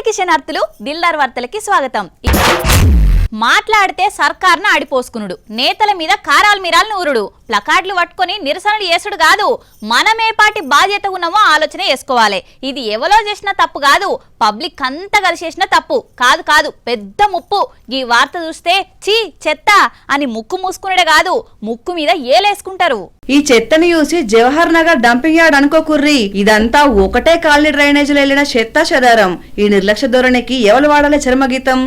Hi కిషనార్థులు Dildar వార్తలకి స్వాగతం. మాట్లాడితే సర్కార్ను ఆడిపోసుకునుడు, నేతల మీద కారాలు మీరాలు నూరుడు, ప్లకార్డులు పట్టుకొని నిరసనలు చేసుడు కాదు. మనమే పాటి బాధ్యత ఉన్నామో ఆలోచన చేసుకోవాలి. ఇది ఎవరో చేసిన తప్పు కాదు, పబ్లిక్ అంతా కలిసి చేసిన తప్పు కాదు పెద్ద ముప్పు. ఈ వార్త చూస్తే చీ చెత్త అని ముక్కు మూసుకునేదే కాదు, ముక్కు మీద ఏలేసుకుంటారు. ఈ చెత్తని చూసి జవహర్ నగర్ డంపింగ్ యార్డ్ అనుకోకుర్రి, ఇదంతా ఒకటే కాలనీ డ్రైనేజీలు వెళ్లిన చెత్త చెదారం. ఈ నిర్లక్ష్య ధోరణికి ఎవరు వాడాలి చర్మగీతం?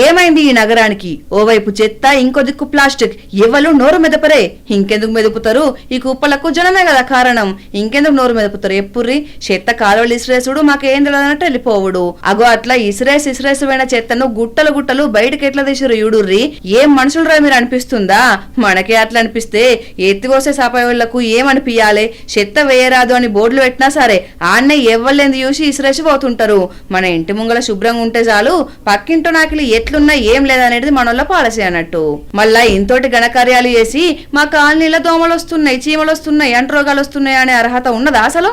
ఏమైంది ఈ నగరానికి? ఓవైపు చెత్త, ఇంకో దిక్కు ప్లాస్టిక్. ఎవరు నోరు మెదపరే? ఇంకెందుకు మెదుపుతారు? ఈ కుప్పలకు జనమే కదా కారణం. ఇంకెందుకు నోరు మెదుపుతారు? ఎప్పుర్రి చెత్త కాలువలు ఇసిరేసుడు, మాకేం తెలియదన్నట్టు వెళ్ళిపోవుడు. అగో అట్లా ఇసిరేసి పోయిన చెత్తను గుట్టలు బయటకి ఎట్లా తీసిరు యూడుర్రి. ఏం మనుషులు రా మీరు అనిపిస్తుందా? మనకే అట్లా అనిపిస్తే ఎత్తిపోసే సాపయ్యకు ఏమనిపియాలి? చెత్త వేయరాదు అని బోర్డులు పెట్టినా సరే ఆన్నే ఎవ్వలేంది చూసి ఇసిరేసి పోతుంటారు. మన ఇంటి ముంగల శుభ్రంగా ఉంటే చాలు, పక్కింటో నాకిలి ఎట్లున్నా ఏం లేదనేది మనోళ్ళ పాలసీ అన్నట్టు. మళ్ళా ఇంతోటి ఘనకార్యాలు చేసి మా కాలనీలో దోమలు వస్తున్నాయి, చీమలు వస్తున్నాయి, అంటురోగాలు వస్తున్నాయి అనే అర్హత ఉన్నదా అసలు?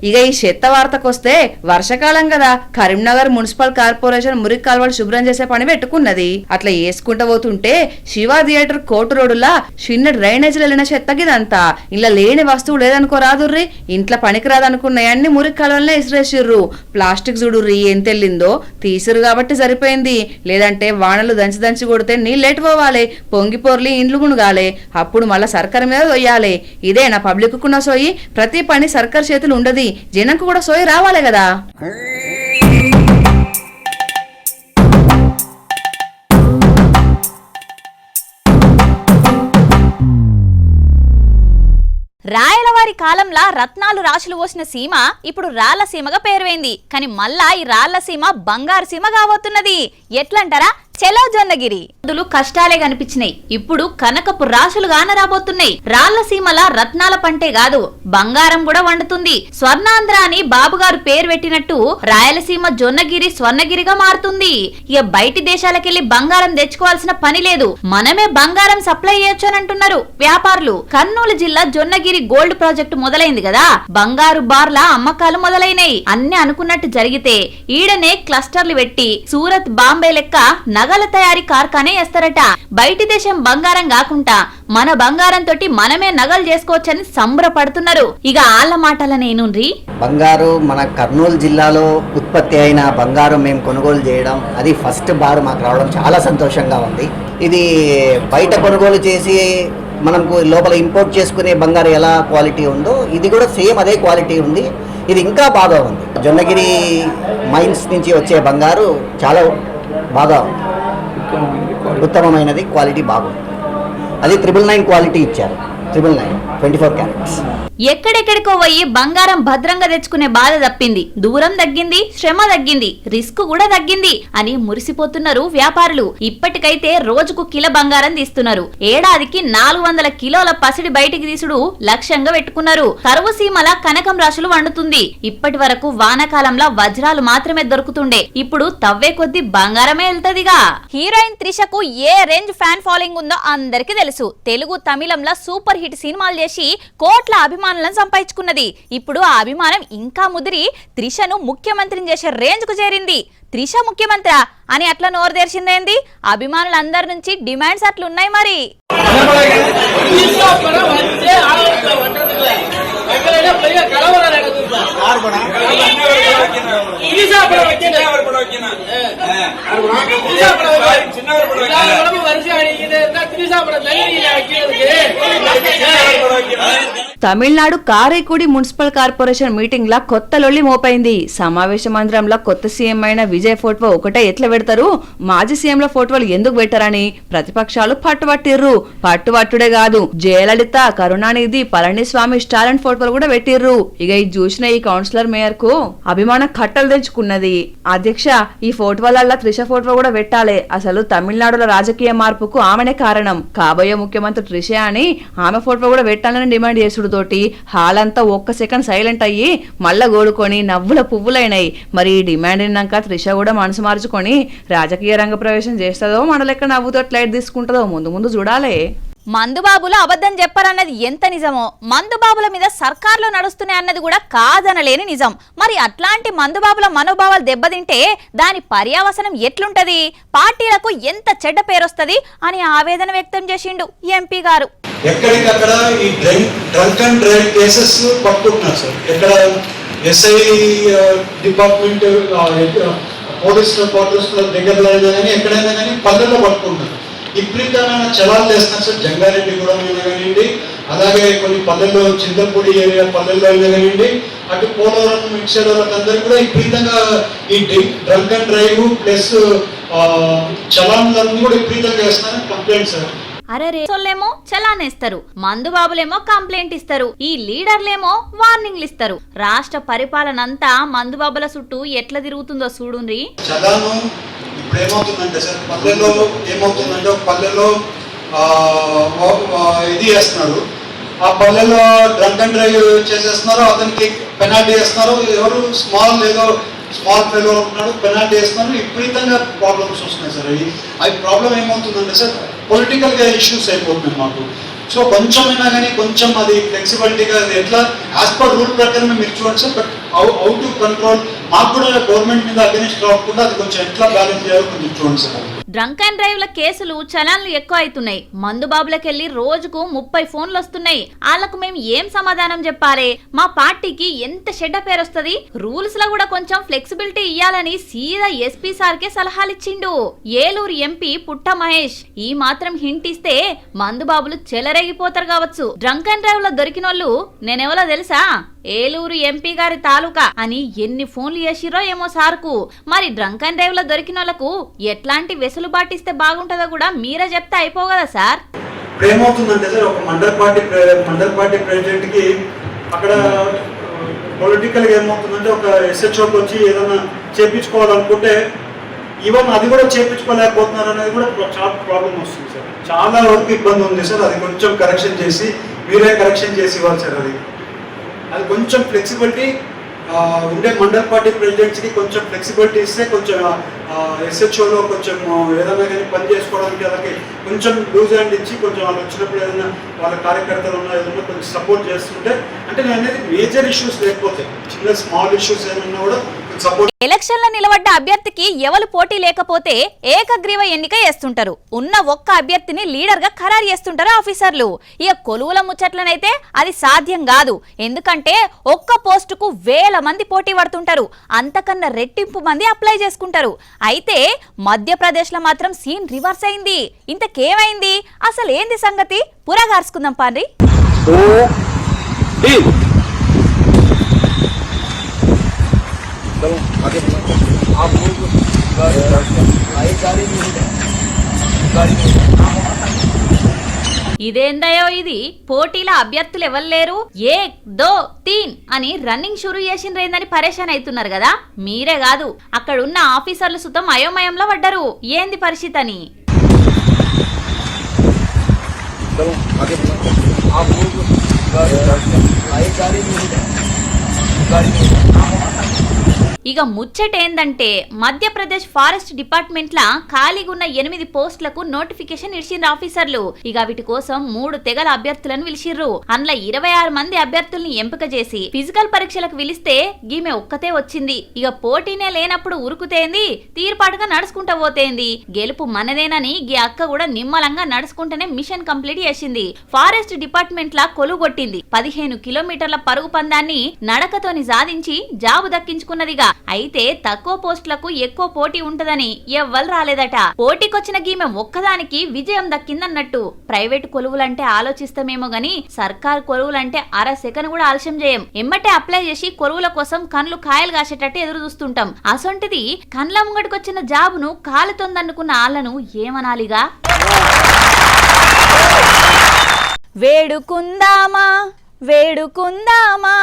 ఇక ఈ చెత్త వార్తకొస్తే వర్షకాలం కదా, కరీంనగర్ మున్సిపల్ కార్పొరేషన్ మురికి కాల్వలు శుభ్రం చేసే పని పెట్టుకున్నది. అట్లా వేసుకుంటూ పోతుంటే శివ థియేటర్ కోటు రోడ్డులా చిన్న డ్రైనేజీలు వెళ్ళిన చెత్తగిదంతా. ఇలా లేని వస్తువు లేదనుకో రాదుర్రి, ఇంట్లో పనికి రాదనుకున్నాయన్ని మురికి కాలువలనే ఇసిరేసిర్రు. ప్లాస్టిక్ చూడుర్రి ఎంత వెళ్ళిందో, తీసిరు కాబట్టి సరిపోయింది. లేదంటే వానలు దంచి కొడితే నీళ్ళేటు పోవాలి, పొంగి పొర్లి ఇండ్లు మునగాలి, అప్పుడు మళ్ళా సర్కారు మీద తొయ్యాలి. ఇదే నా పబ్లిక్ కున్న సోయి. ప్రతి పని సర్కారు చేతులు ఉండదు, జనంకు కూడా సోయి రావాలి కదా. రాయలవారి కాలంలో రత్నాలు రాశులు పోసిన సీమ ఇప్పుడు రాళ్ల సీమగా పేరువైంది. కానీ మళ్ళా ఈ రాళ్ల సీమ బంగారు సీమ కాబోతున్నది. ఎట్లంటారా? చెలో జొన్నగిరి కష్టాలే కనిపించినాయి, ఇప్పుడు కనకపు రాశులు గాన రాబోతున్నాయి. రాళ్ల సీమల రత్నాల పంటే కాదు, బంగారం కూడా వండుతుంది. స్వర్ణాంధ్ర అని బాబుగారు పేరు పెట్టినట్టు రాయలసీమ జొన్నగిరి స్వర్ణగిరిగా మారుతుంది. ఇక బయటి దేశాలకెళ్లి బంగారం తెచ్చుకోవాల్సిన పని లేదు, మనమే బంగారం సప్లై చేయొచ్చు అని అంటున్నారు వ్యాపారులు. కర్నూలు జిల్లా జొన్నగిరి గోల్డ్ ప్రాజెక్టు మొదలైంది కదా, బంగారు బార్ల అమ్మకాలు మొదలైనాయి. అన్ని అనుకున్నట్టు జరిగితే ఈడనే క్లస్టర్లు పెట్టి సూరత్, బాంబే లెక్క నగల తయారీ కార్ఖానే వేస్తారట. బయటి దేశం బంగారం కాకుండా మన బంగారం తోటి మనమే నగలు చేసుకోవచ్చని సంబరపడుతున్నారు. ఇక ఆళ్ల మాటల నేనుండ్రి. బంగారు మన కర్నూలు జిల్లాలో ఉత్పత్తి అయిన బంగారం మేము కొనుగోలు చేయడం, అది ఫస్ట్ బార్ మాకు రావడం చాలా సంతోషంగా ఉంది. ఇది బయట కొనుగోలు చేసి మనకు లోపల ఇంపోర్ట్ చేసుకునే బంగారు ఎలా క్వాలిటీ ఉందో ఇది కూడా సేమ్ అదే క్వాలిటీ ఉంది. ఇది ఇంకా బాగా ఉంది. జొన్నగిరి మైన్స్ నుంచి వచ్చే బంగారు చాలా బాగా ఉత్తమమైనది, క్వాలిటీ బాగుంది. అది 999 క్వాలిటీ ఇచ్చారు. 999 24 క్యారెట్స్. ఎక్కడెక్కడికో పోయి బంగారం భద్రంగా తెచ్చుకునే బాధ తప్పింది, దూరం తగ్గింది, శ్రమ తగ్గింది, రిస్క్ కూడా తగ్గింది అని మురిసిపోతున్నారు వ్యాపారులు. ఇప్పటికైతే రోజుకు కిలో బంగారం తీస్తున్నారు. ఏడాదికి 400 కిలోల పసిడి బయటికి తీసుడు లక్ష్యంగా పెట్టుకున్నారు. కరువు సీమల కనకం రాశులు వండుతుంది. ఇప్పటి వరకు వానాకాలంలో వజ్రాలు మాత్రమే దొరుకుతుండే, ఇప్పుడు తవ్వే కొద్ది బంగారమే వెళ్తదిగా. హీరోయిన్ త్రిషకు ఏ రేంజ్ ఫ్యాన్ ఫాలోయింగ్ ఉందో అందరికి తెలుసు. తెలుగు, తమిళంలో సూపర్ హిట్ సినిమాలు చేసి కోట్ల అభిమానులను సంపాదించుకున్నది. ఇప్పుడు ఆ అభిమానం ఇంకా ముదిరి త్రిషను ముఖ్యమంత్రిని చేసే రేంజ్ కు చేరింది. త్రిష ముఖ్యమంత్రి అని అట్లా నోరు తెరిచిందేంది? అభిమానులందరి నుంచి డిమాండ్స్ అట్లున్నాయి మరి. Tamil Nadu Karaikudi municipal corporation meeting లా కొత్త లొల్లి మోపైంది. సమావేశ మందిరంలో కొత్త సీఎం అయిన విజయ్ ఫోటో ఒకటే ఎట్లా పెడతారు, మాజీ సీఎంల ఫోటోలు ఎందుకు పెట్టారని ప్రతిపక్షాలు పట్టుబట్టిర్రు. పట్టుబట్టుడే కాదు, జయలలిత, కరుణానిధి, పళనిస్వామి, స్టాలిన్ ఫోటోలు కూడా పెట్టిర్రు. ఇక ఇది చూసిన ఈ కౌన్సిలర్ మేయర్ కు అభిమానం కట్టలు తెచ్చుకున్నది. అధ్యక్ష, ఈ ఫోటోలల్లా త్రిష ఫోటో కూడా పెట్టాలి. అసలు తమిళనాడులో రాజకీయ మార్పుకు ఆమెనే కారణం. కాబోయే ముఖ్యమంత్రి త్రిష అని ఆమె ఫోటో కూడా పెట్టాలని డిమాండ్ చేసుడు తోటి హాల్ అంతా ఒక్క సెకండ్ సైలెంట్ అయ్యి మళ్ళా గోడుకొని నవ్వుల పువ్వులైనాయి. మరి ఈ డిమాండ్ విన్నాక త్రిష కూడా మనసు మార్చుకొని రాజకీయ రంగ ప్రవేశం చేస్తుందో మన లెక్క నవ్వుతో లైట్ తీసుకుంటుందో ముందు ముందు చూడాలి. మందుబాబులు అబద్ధం చెప్పారన్నది ఎంత నిజమో మందుబాబుల మీద సర్కార్లో నడుస్తున్నాయి అన్నది కూడా కాదనలేని నిజం. మరి అట్లాంటి మందుబాబుల మనోభావాలు దెబ్బతింటే దాని పర్యావసనం ఎట్లుంటది, పార్టీలకు ఎంత చెడ్డ పేరొస్తది అని ఆవేదన వ్యక్తం చేసిండు ఎంపీ గారు. ఎక్కడికక్కడ ఈ డ్రంక్ అండ్ డ్రైవ్ కేసెస్ పట్టుకుంటున్నారు సార్. ఎక్కడ ఎస్ఐ డిపార్ట్మెంట్ పోలీస్ క్వార్టర్స్ దగ్గరలో అయినా కానీ ఎక్కడైనా కానీ పల్లెల్లో పట్టుకుంటున్నారు. విపరీతమైన చలాలు చేస్తున్నారు సార్. జంగారెడ్డిగూడెం అయినా కానివ్వండి, అలాగే కొన్ని పల్లెల్లో చింతపూడి ఏరియా పల్లెల్లో అయినా కానివ్వండి, అటు పోలవరం ఇటు సైడ్ వాళ్ళకందరూ కూడా విపరీతంగా ఈ డ్రంక్ అండ్ డ్రైవ్ ప్లస్ చలాన్లన్నీ కూడా విపరీతంగా వేస్తున్నారని కంప్లైంట్ సార్. అరే రేసోళ్ళేమో చలానేస్తారు, మందుబాబులేమో కంప్లైంట్ ఇస్తారు, ఈ లీడర్లేమో వార్నింగ్లు ఇస్తారు. రాష్ట్ర పరిపాలన అంతా మందుబాబుల చుట్టూ ఎట్లా తిరుగుతుందో చూడుండ్రి. చలాను ఇప్పుడు ఏమవుతుందంటే సార్, పల్లెల్లో ఏమవుతుందంటే ఒక పల్లెల్లో ఇది చేస్తున్నారు, ఆ పల్లెల్లో డ్రంక్ అండ్ డ్రైవ్ చేసేస్తున్నారు, అతనికి పెనాల్టీ వేస్తున్నారు. ఎవరు స్మాల్ ఫెలో ఉన్నాడు, పెనాల్టీ వేస్తున్నారు. విపరీతంగా ప్రాబ్లమ్స్ వస్తున్నాయి సార్. అవి ప్రాబ్లం ఏమవుతుందంటే సార్, పొలిటికల్గా ఇష్యూస్ అయిపోతున్నాయి మాకు. సో కొంచెమైనా కానీ కొంచెం అది ఫ్లెక్సిబిలిటీగా అది ఎట్లా యాజ్ పర్ రూల్ ప్రకారమే మీరు చూడండి sir. But how to control, మాకు కూడా గవర్నమెంట్ మీద అగెనిస్ట్ రాకుండా అది కొంచెం ఎట్లా బ్యాలెన్స్ చేయాలో కొంచెం చూడండి సార్. డ్రంక్ అండ్ డ్రైవ్ల కేసులు చలాన్లు ఎక్కువ అవుతున్నాయి. మందుబాబులకెళ్ళి రోజుకు 30 ఫోన్లు వస్తున్నాయి. వాళ్ళకు మేము ఏం సమాధానం చెప్పారే? మా పార్టీకి ఎంత చెడ్డ పేరు వస్తుంది. రూల్స్ లో కూడా కొంచెం ఫ్లెక్సిబిలిటీ ఇయ్యాలని సీదా ఎస్పీ సార్కే సలహాలిచ్చిండు ఏలూరు ఎంపీ పుట్ట మహేష్. ఈ మాత్రం హింట్ ఇస్తే మందుబాబులు చెలరేగిపోతారు కావచ్చు. డ్రంక్ అండ్ డ్రైవ్ లో దొరికినోళ్ళు నేనెవలో తెలుసా? ఏలూరు ఎంపీ గారి తాలూకా అని ఎన్ని ఫోన్లు చేసిరో ఏమో సార్కు. మరి డ్రంక్ అండ్ డ్రైవ్ లో దొరికిన వాళ్ళకు ఎట్లాంటి వెసులు బాటిస్తే బాగుంటుందో కూడా మీరే చెప్తే అయిపోవు కదా సార్. ఇప్పుడు ఏమవుతుందంటే సార్, ఒక మండల్ పార్టీ ప్రెసిడెంట్ కి అక్కడ పొలిటికల్ గా ఏమవుతుందంటే ఒక ఎస్హెచ్ఓకి వచ్చి ఏదైనా చేపించుకోవాలనుకుంటే ఈవెన్ అది కూడా చేపించుకోలేకపోతున్నారు అనేది కూడా చాలా ప్రాబ్లం వస్తుంది సార్. చాలా వరకు ఇబ్బంది ఉంది సార్. అది కొంచెం కరెక్షన్ చేసి మీరే కరెక్షన్ చేసి ఇవ్వాలి సార్. అది కొంచెం ఫ్లెక్సిబిలిటీ ఉండే మండల్ పార్టీ ప్రెసిడెంట్స్కి కొంచెం ఫ్లెక్సిబిలిటీ ఇస్తే కొంచెం ఎస్హెచ్ఓలో కొంచెం ఏదైనా కానీ పని చేసుకోవడానికి వాళ్ళకి కొంచెం లూజ్ హ్యాండ్ ఇచ్చి కొంచెం వాళ్ళు వచ్చినప్పుడు ఏదైనా వాళ్ళ కార్యకర్తలు ఉన్నా ఏదైనా కొంచెం సపోర్ట్ చేస్తుంటే, అంటే నేను అనేది మేజర్ ఇష్యూస్ లేకపోతే చిన్న స్మాల్ ఇష్యూస్ ఏమన్నా కూడా సపోర్ట్. ఎలక్షన్లో నిలబడ్డ అభ్యర్థికి ఎవరు పోటీ లేకపోతే ఏకగ్రీవ ఎన్నిక చేస్తుంటారు. ఉన్న ఒక్క అభ్యర్థిని లీడర్ గా ఖరారు చేస్తుంటారు ఆఫీసర్లు. ఇక కొలువుల ముచ్చట్లనైతే అది సాధ్యం కాదు. ఎందుకంటే ఒక్క పోస్టుకు 1000 మంది పోటీ పడుతుంటారు. అంతకన్నా రెట్టింపు మంది అప్లై చేసుకుంటారు. అయితే మధ్యప్రదేశ్ లో మాత్రం సీన్ రివర్స్ అయింది. ఇంతకేమైంది, అసలు ఏంది సంగతి పురగార్చుకుందాం పాండ్రి. ఇదేందయో ఇది, పోటీల అభ్యర్థులు ఎవరు 1 2 3 అని రన్నింగ్ షురూ చేసిండ్రేందని పరేషాన్ అవుతున్నారు కదా. మీరే కాదు, అక్కడున్న ఆఫీసర్లు సుతం అయోమయంలో పడ్డారు. ఏంది పరిస్థితి అని. ఇక ముచ్చటేందంటే మధ్యప్రదేశ్ ఫారెస్ట్ డిపార్ట్మెంట్ లా ఖాళీగున్న 8 పోస్టులకు నోటిఫికేషన్ ఇచ్చిండ్రు ఆఫీసర్లు. ఇక వీటి కోసం 3 తెగల అభ్యర్థులను పిలిచిర్రు. అందులో 26 మంది అభ్యర్థుల్ని ఎంపిక చేసి ఫిజికల్ పరీక్షలకు పిలిస్తే గీమె ఒక్కతే వచ్చింది. ఇక పోటీనే లేనప్పుడు ఉరుకుతేంది, తీర్పాటుగా నడుచుకుంటా పోతేంది. గెలుపు మనదేనని గీ అక్క కూడా నిమ్మలంగా నడుచుకుంటేనే మిషన్ కంప్లీట్ చేసింది. ఫారెస్ట్ డిపార్ట్మెంట్ లా కొలుగొట్టింది. 15 కిలోమీటర్ల పరుగు పందాన్ని నడకతోని సాధించి జాబు దక్కించుకున్నదిగా. అయితే తక్కువ పోస్టులకు ఎక్కువ పోటీ ఉంటదని ఎవ్వరు రాలేదట. పోటీకొచ్చిన గీమె ఒక్కదానికి విజయం దక్కిందన్నట్టు. ప్రైవేటు కొలువులంటే ఆలోచిస్తామేమో గాని సర్కార్ కొలువులంటే అర సెకన్ కూడా ఆలస్యం చేయం. ఎమ్మటే అప్లై చేసి కొలువుల కోసం కన్లు కాయలు కాసేటట్టు ఎదురు చూస్తుంటాం. అసొంటిది కండ్ల ముంగటికొచ్చిన జాబును కాలుతోందనుకున్న ఆళ్లను ఏమనాలిగా. వేడుకుందామా వేడుకుందామా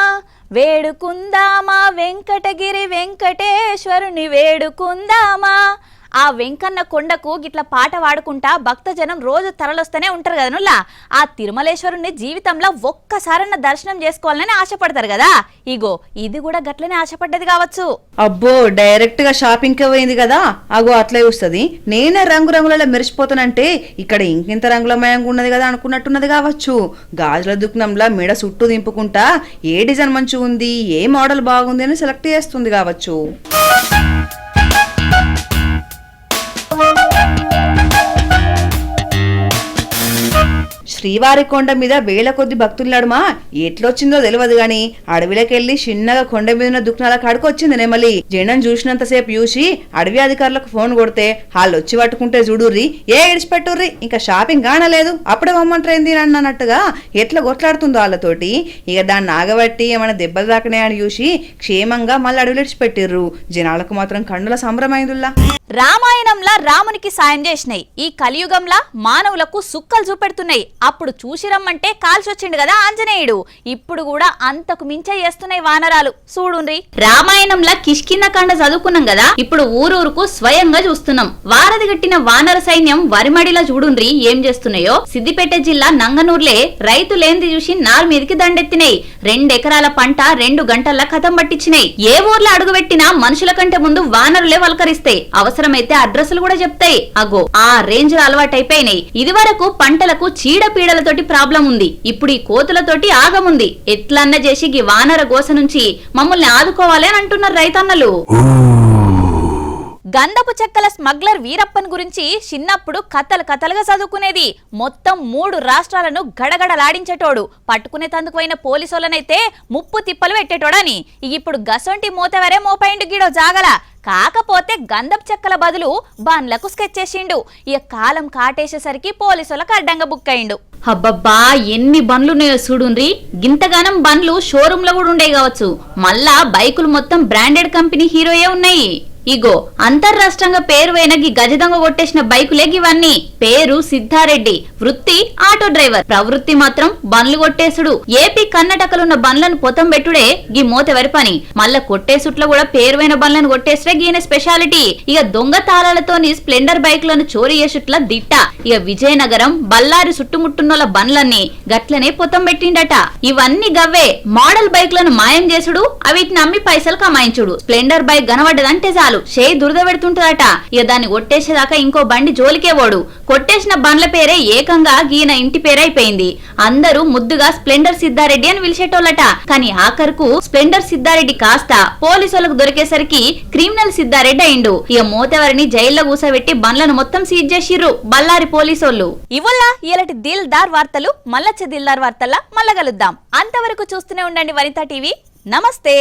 వేడుకుందామా వెంకటగిరి వెంకటేశ్వరుని వేడుకుందామా ఆ వెంకన్న కొండకు గిట్ల పాట పాడుకుంటా భక్తజనం రోజు తరలొస్తూనే ఉంటారు కదా నుల్లా. ఆ తిరుమలేశ్వరుని జీవితంలో ఒక్కసారన్న దర్శనం చేసుకోవాలని ఆశపడతారు కదా. ఇగో ఇది కూడా గట్లనే ఆశపడ్డది కావచ్చు. అబ్బో డైరెక్ట్ గా షాపింగ్ కి పోయింది కదా, అగో అట్లే వస్తుంది. నేనే రంగురంగులలో మెరిసిపోతానంటే ఇక్కడ ఇంకింత రంగులమయంగా ఉన్నది కదా అనుకున్నట్టున్నది కావచ్చు. గాజుల దుకాణంలో మెడ చుట్టూ దింపుకుంటా ఏ డిజైన్ మంచిగా ఉంది, ఏ మోడల్ బాగుంది అని సెలెక్ట్ చేస్తుంది కావచ్చు. శ్రీవారి కొండ మీద వేల కొద్ది భక్తుల నడుమ ఎట్లొచ్చిందో తెలియదు గాని అడవిలోకెళ్లి చిన్నగా కొండ మీద ఉన్న దుకాణాల కాడికి వచ్చింది నెమలి. జనం చూసినంతసేపు చూసి అడవి అధికారులకు ఫోన్ కొడితే వాళ్ళు వచ్చి పట్టుకుంటే చూడుర్రి, ఏ ఇడిచిపెట్టుర్రి, ఇంకా షాపింగ్ కానలేదు, అప్పుడే పొమ్మంటారేంది అన్నట్టుగా ఎట్లా కొట్లాడుతుందో వాళ్ళతోటి. ఇక దాన్ని ఆగబట్టి ఏమైనా దెబ్బలు దాకనే అని చూసి క్షేమంగా మళ్ళీ అడవిలో ఇడిచిపెట్టిర్రు. జనాలకు మాత్రం కన్నుల సంబరమైందుల్లా. రామాయణంలా రామునికి సాయం చేసినాయి, ఈ కలియుగంలా మానవులకు సుక్కలు చూపెడుతున్నాయి. అప్పుడు చూసి రమ్మంటే కాల్చొచ్చిండు కదా ఆంజనేయుడు, ఇప్పుడు కూడా అంతకు మించే చేస్తున్నాయి వానరాలు. చూడుండ్రి, రామాయణంలా కిష్కింధకాండ చదువుకున్నాం కదా, ఇప్పుడు ఊరూరుకు స్వయంగా చూస్తున్నాం. వారధి గట్టిన వానర సైన్యం వరిమడిలా చూడుండ్రి ఏం చేస్తున్నాయో. సిద్దిపేట జిల్లా నంగనూర్లే రైతులేంది చూసి నార్ మీదికి దండెత్తినాయి. 2 ఎకరాల పంట 2 గంటల్లో కథం పట్టించినాయి. ఏ ఊర్లో అడుగుపెట్టినా మనుషుల కంటే ముందు వానరులే వల్కరిస్తాయి, అవసరమైతే అడ్రస్లు కూడా చెప్తాయి. అగో ఆ రేంజ్ లో అలవాటైపోయినాయి. ఇది వరకు పంటలకు చీడపీడలతోటి ప్రాబ్లం ఉంది, ఇప్పుడు ఈ కోతులతోటి ఆగముంది. ఎట్లన్నా చేసి ఈ వానర గోస నుంచి మమ్మల్ని ఆదుకోవాలి అని అంటున్నారు రైతన్నలు. గంధపు చెక్కల స్మగ్లర్ వీరప్పన్ గురించి చిన్నప్పుడు కథలుగా చదువుకునేది. మొత్తం 3 రాష్ట్రాలను గడగడలాడించేటోడు. పట్టుకునే తందుకుపోయిన పోలీసులనైతే ముప్పు తిప్పలు పెట్టేటోడని. ఇప్పుడు గసొంటి మోతవరే మోపైండు గిడో జాగల. కాకపోతే గంధపు చెక్కల బదులు బండ్లకు స్కెచ్ చేసిండు. ఇక కాలం కాటేసేసరికి పోలీసులకు అడ్డంగా బుక్ అయిండు. అబ్బబ్బా ఎన్ని బండ్లున్నాయో చూడుండ్రి. గింతగానం బండ్లు షోరూమ్ లో కూడా ఉండే కావచ్చు. మళ్ళా బైకులు మొత్తం బ్రాండెడ్ కంపెనీ హీరోయే ఉన్నాయి. ఇగో అంతర్రాష్ట్రంగా పేరు అయిన గజదొంగ కొట్టేసిన బైకులే ఇవన్నీ. పేరు సిద్ధారెడ్డి, వృత్తి ఆటో డ్రైవర్, ప్రవృత్తి మాత్రం బండ్లు కొట్టేసుడు. ఏపీ కర్ణాటకలున్న బండ్లను పొతం పెట్టుడే గీ మోతెవరి పని. మళ్ళా కొట్టేసుట్లో కూడా పేరువైన బండ్లను కొట్టేసే గీన స్పెషాలిటీ. ఇక దొంగ తాళాలతోని స్ప్లెండర్ బైక్లను చోరీ చేసుట్ల దిట్ట. ఇక విజయనగరం బళ్ళారి చుట్టుముట్టున్నోళ్ళ బండ్లన్నీ గట్లనే పొతం పెట్టిండట. ఇవన్నీ గవ్వే మోడల్ బైక్లను మాయం చేసుడు, అవిటిని అమ్మి పైసలు కమాయించుడు. స్ప్లెండర్ బైక్ కనబడ్డదంటే చాలు షేయి దురద పెడుతుంటదట. ఇక దాన్ని కొట్టేసేదాకా ఇంకో బండి జోలికే ఓడు. కొట్టేసిన బండ్ల పేరే ఏకంగా గీన ఇంటి పేరైపోయింది. అందరూ ముద్దుగా స్ప్లెండర్ సిద్ధారెడ్డి అని పిలిచేటోళ్ళట. కానీ ఆఖరుకు స్ప్లెండర్ సిద్ధారెడ్డి కాస్త పోలీసులకు దొరికేసరికి క్రిమినల్ సిద్ధారెడ్డి అయిండు. ఇక మోతెవరిని జైల్లో కూసబెట్టి బండ్లను మొత్తం సీజ్ చేసిర్రు బళ్ళారి పోలీసోళ్ళు. ఇవల్ల ఇలాంటి దిల్దార్ వార్తలు మళ్ళొచ్చే దిల్దార్ వార్తల్లా మళ్ళా కలుద్దాం. అంతవరకు చూస్తూనే ఉండండి వనితా టీవీ. నమస్తే.